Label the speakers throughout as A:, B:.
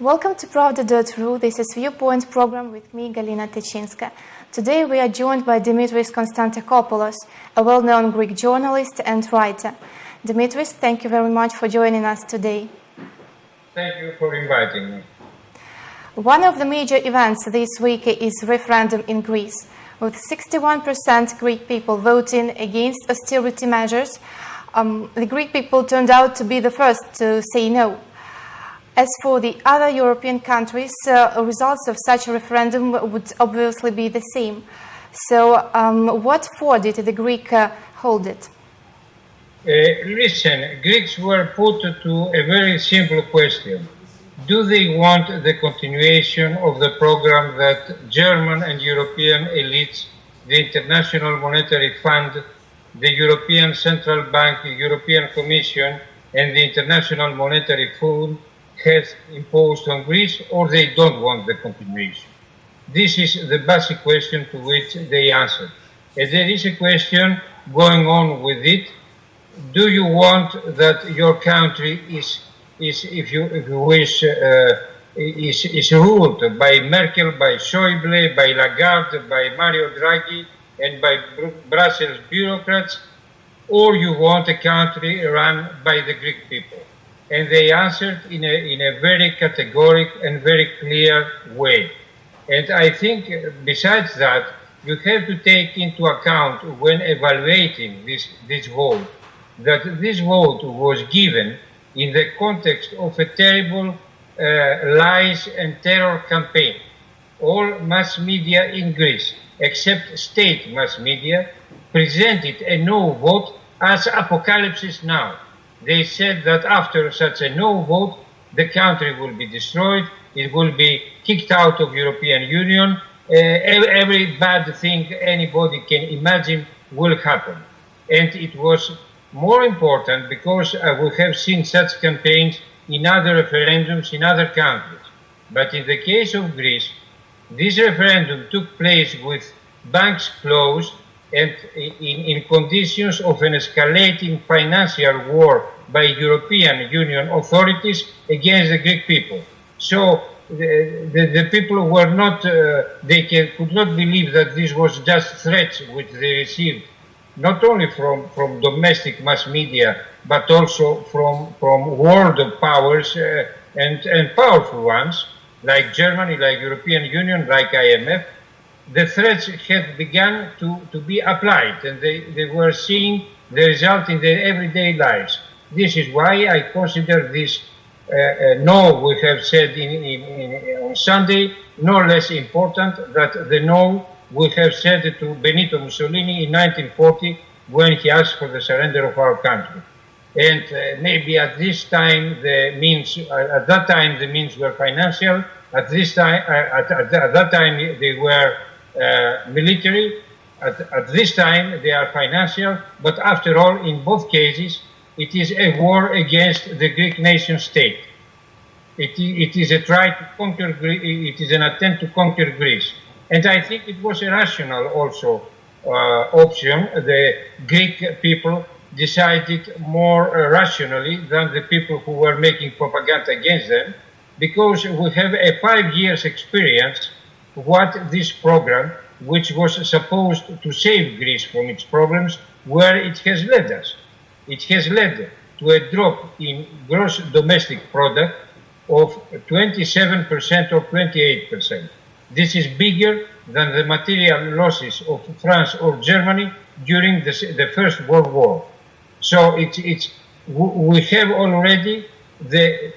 A: Welcome to Pravda.ru. This is Viewpoint program with me, Galina Techinska. Today we are joined by Dimitris Konstantakopoulos, a well-known Greek journalist and writer. Dimitris, thank you very much for joining us today.
B: Thank you for inviting me.
A: One of the major events this week is referendum in Greece. With 61% Greek people voting against austerity measures, the Greek people turned out to be the first to say no. As for the other European countries, results of such a referendum would obviously be the same. So, what for did the Greek hold it?
B: Listen, Greeks were put to a very simple question. Do they want the continuation of the program that German and European elites, the International Monetary Fund, the European Central Bank, the European Commission, and the International Monetary Fund has imposed on Greece, or they don't want the continuation? This is the basic question to which they answered. And there is a question going on with it. Do you want that your country is if you wish, is ruled by Merkel, by Schäuble, by Lagarde, by Mario Draghi, and by Brussels bureaucrats, or you want a country run by the Greek people? And they answered in a very categorical and very clear way. And I think besides that, you have to take into account when evaluating this vote, that this vote was given in the context of a terrible lies and terror campaign. All mass media in Greece, except state mass media, presented a no vote as apocalypse now. They said that after such a no vote, the country will be destroyed, it will be kicked out of European Union, every bad thing anybody can imagine will happen. And it was more important because we have seen such campaigns in other referendums in other countries. But in the case of Greece, this referendum took place with banks closed and in conditions of an escalating financial war by European Union authorities against the Greek people. So the people were not, could not believe that this was just threats which they received, not only from domestic mass media, but also from world powers and powerful ones, like Germany, like European Union, like IMF. The threats had begun to be applied, and they were seeing the result in their everyday lives. This is why I consider this no we have said on Sunday no less important than the no we have said to Benito Mussolini in 1940 when he asked for the surrender of our country. And maybe at this time the means, at that time the means were financial, at that time they were military, at this time they are financial, but after all, in both cases, it is a war against the Greek nation state. It is a try to conquer Greece, it is an attempt to conquer Greece. And I think it was a rational also option. The Greek people decided more rationally than the people who were making propaganda against them, because we have a 5 years experience what this program, which was supposed to save Greece from its problems, where it has led us. It has led to a drop in gross domestic product of 27% or 28%. This is bigger than the material losses of France or Germany during the First World War. So we have already the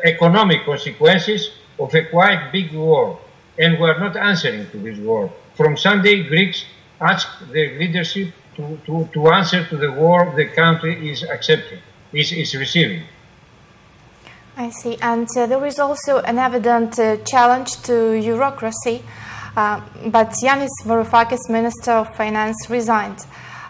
B: economic consequences of a quite big war, and we are not answering to this war. From Sunday, Greeks asked their leadership to answer to the war the country is accepting, is receiving.
A: I see. And there is also an evident challenge to bureaucracy, but Yanis Varoufakis, Minister of Finance, resigned.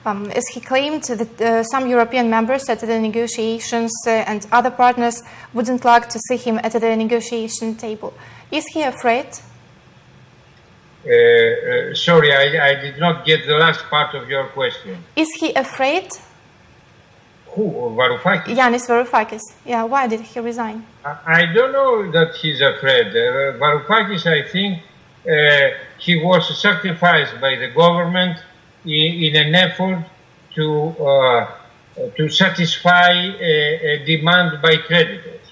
A: As he claimed that some European members at the negotiations and other partners wouldn't like to see him at the negotiation table. Is he afraid?
B: Sorry, I did not get the last part of your question.
A: Is he afraid?
B: Who? Varoufakis?
A: Yanis Varoufakis. Yeah, why did he resign?
B: I don't know that he's afraid. Varoufakis, I think, he was sacrificed by the government in an effort to satisfy a demand by creditors.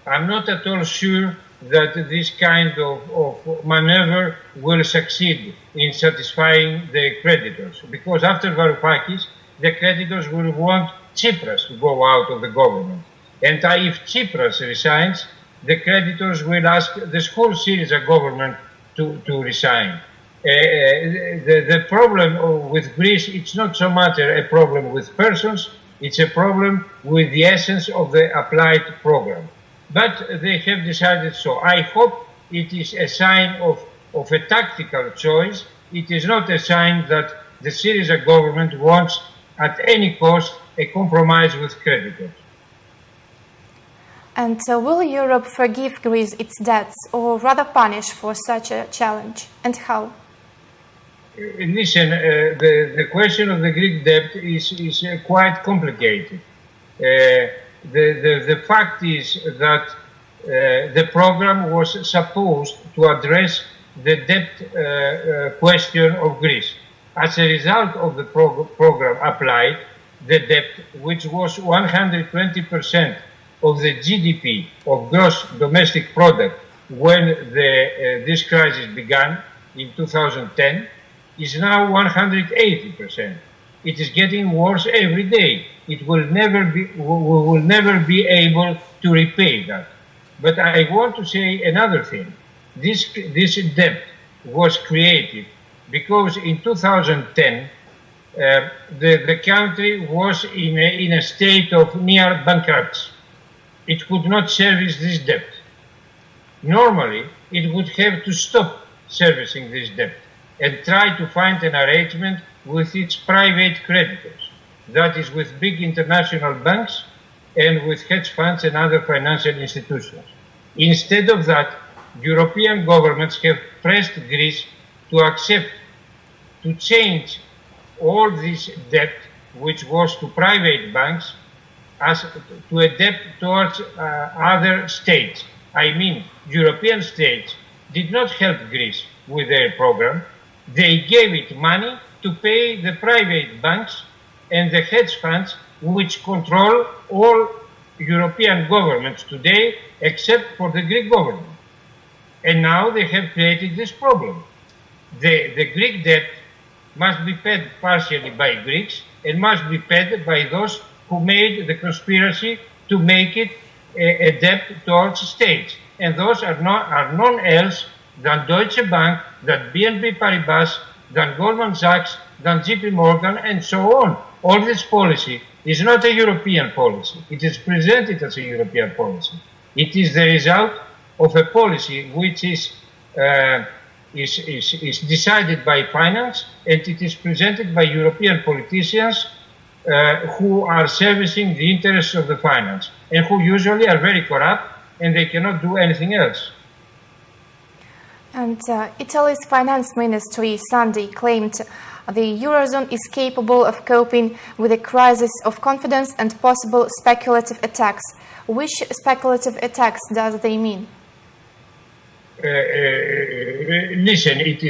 B: I'm not at all sure that this kind of maneuver will succeed in satisfying the creditors, because after Varoufakis, the creditors will want Tsipras to go out of the government. And if Tsipras resigns, the creditors will ask the whole Syriza government to resign. The problem with Greece, it's not so much a problem with persons, it's a problem with the essence of the applied program. But they have decided so. I hope it is a sign of a tactical choice. It is not a sign that the Syriza government wants at any cost a compromise with creditors.
A: And will Europe forgive Greece its debts or rather punish for such a challenge? And how?
B: Listen, the question of the Greek debt is quite complicated. The fact is that the program was supposed to address the debt question of Greece. As a result of the program applied, the debt, which was 120% of the GDP, of gross domestic product, when this crisis began in 2010, is now 180%. It is getting worse every day. We will never be able to repay that. But I want to say another thing. This debt was created because in 2010 the country was in a state of near bankruptcy. It could not service this debt. Normally, it would have to stop servicing this debt and try to find an arrangement with its private creditors, that is with big international banks and with hedge funds and other financial institutions. Instead of that, European governments have pressed Greece to accept, to change all this debt, which was to private banks, as to a debt towards other states. I mean, European states did not help Greece with their program. They gave it money to pay the private banks and the hedge funds, which control all European governments today, except for the Greek government. And now they have created this problem. The Greek debt must be paid partially by Greeks and must be paid by those who made the conspiracy to make it a debt towards states. And those are none else than Deutsche Bank, than BNP Paribas, than Goldman Sachs, than JP Morgan, and so on. All this policy is not a European policy. It is presented as a European policy. It is the result of a policy which is decided by finance, and it is presented by European politicians who are servicing the interests of the finance, and who usually are very corrupt, and they cannot do anything else.
A: And Italy's finance ministry Sunday claimed the Eurozone is capable of coping with a crisis of confidence and possible speculative attacks. Which speculative attacks does they mean?
B: Listen, it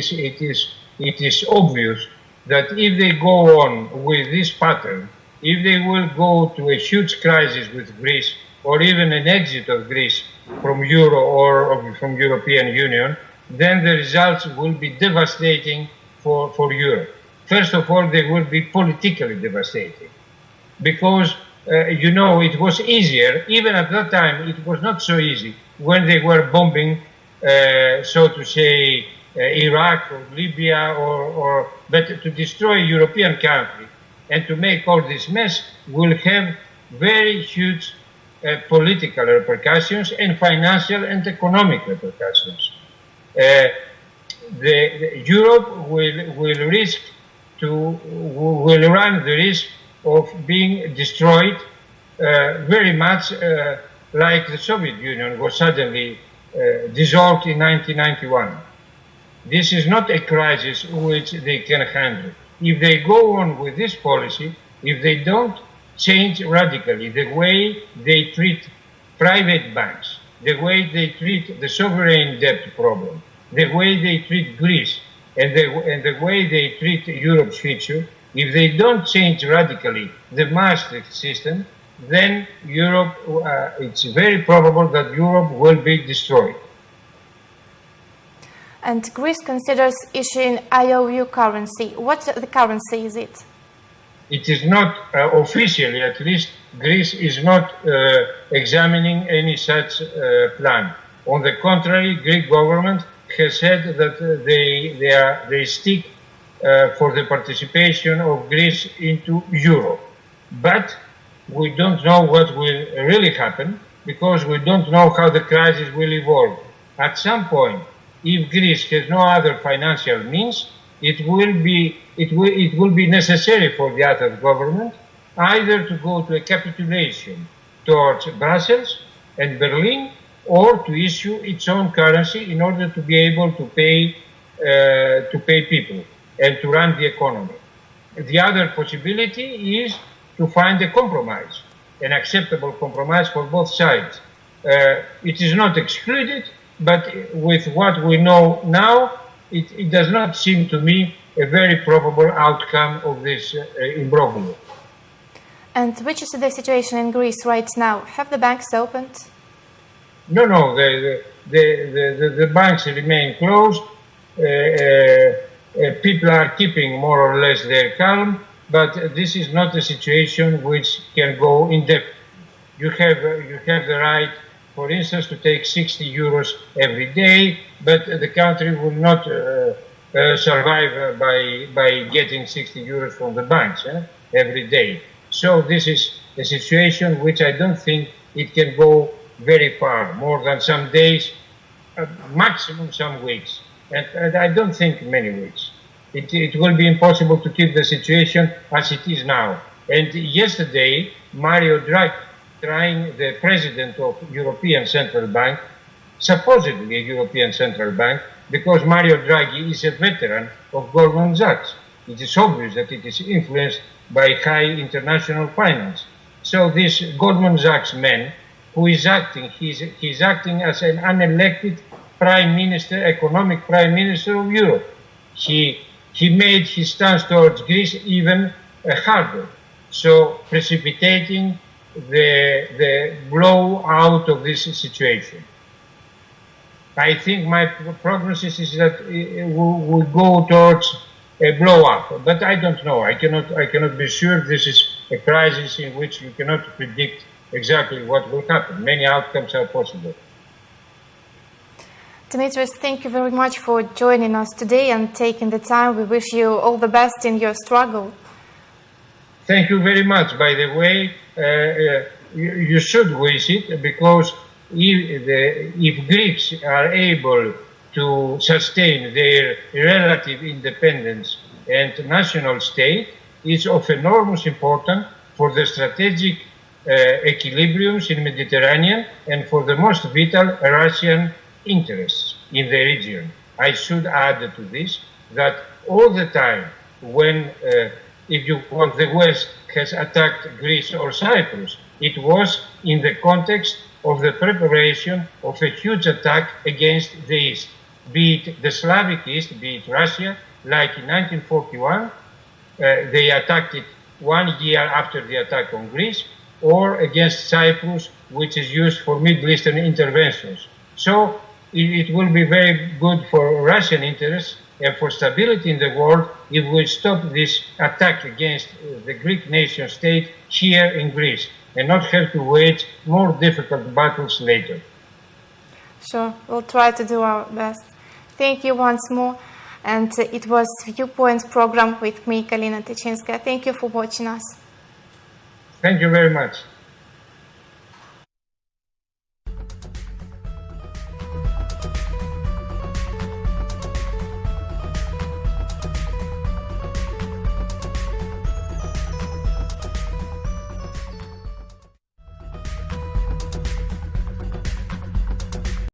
B: is obvious that if they go on with this pattern, if they will go to a huge crisis with Greece, or even an exit of Greece from Euro or from European Union, then the results will be devastating for Europe. First of all, they will be politically devastating, because it was easier, even at that time it was not so easy, when they were bombing, so to say, Iraq or Libya, but to destroy a European country and to make all this mess will have very huge political repercussions and financial and economic repercussions. Europe will run the risk of being destroyed very much like the Soviet Union was suddenly dissolved in 1991. This is not a crisis which they can handle. If they go on with this policy, if they don't change radically the way they treat private banks, the way they treat the sovereign debt problem, the way they treat Greece, and the way they treat Europe's future, if they don't change radically the Maastricht system, then Europe, it's very probable that Europe will be destroyed.
A: And Greece considers issuing IOU currency. What the currency is it?
B: It is not officially, at least, Greece is not examining any such plan. On the contrary, Greek government has said that they stick for the participation of Greece into Euro. But we don't know what will really happen because we don't know how the crisis will evolve. At some point, if Greece has no other financial means, it will be necessary for the Athens government either to go to a capitulation towards Brussels and Berlin, or to issue its own currency in order to be able to pay people and to run the economy. The other possibility is to find a compromise, an acceptable compromise for both sides. It is not excluded, but with what we know now, it does not seem to me a very probable outcome of this imbroglio.
A: And which is the situation in Greece right now? Have the banks opened?
B: No, the banks remain closed. People are keeping more or less their calm, but this is not a situation which can go in depth. You have the right, for instance, to take 60 euros every day, but the country will not survive by getting 60 euros from the banks every day. So this is a situation which I don't think it can go very far, more than some days, maximum some weeks, and I don't think many weeks. It will be impossible to keep the situation as it is now. And yesterday, Mario Draghi, the president of European Central Bank, supposedly a European Central Bank, because Mario Draghi is a veteran of Goldman Sachs. It is obvious that it is influenced by high international finance. So this Goldman Sachs man, who is acting, he's acting as an unelected prime minister, economic prime minister of Europe. He made his stance towards Greece even harder, so precipitating the blowout of this situation. I think my prognosis is that we will go towards a blow-up, but I don't know. I cannot be sure. This is a crisis in which you cannot predict exactly what will happen. Many outcomes are possible.
A: Dimitris, thank you very much for joining us today and taking the time. We wish you all the best in your struggle.
B: Thank you very much. By the way, you should wish it, because if Greeks are able to sustain their relative independence and national state, is of enormous importance for the strategic equilibriums in Mediterranean and for the most vital Russian interests in the region. I should add to this that all the time when, if you want, the West has attacked Greece or Cyprus, it was in the context of the preparation of a huge attack against the East, be it the Slavic East, be it Russia, like in 1941, they attacked it 1 year after the attack on Greece, or against Cyprus, which is used for Middle Eastern interventions. So it will be very good for Russian interests and for stability in the world if we stop this attack against the Greek nation state here in Greece and not have to wage more difficult battles later.
A: Sure, we'll try to do our best. Thank you once more. And it was Viewpoint program with me, Kalina Tyczynska. Thank you for watching us.
B: Thank you very much.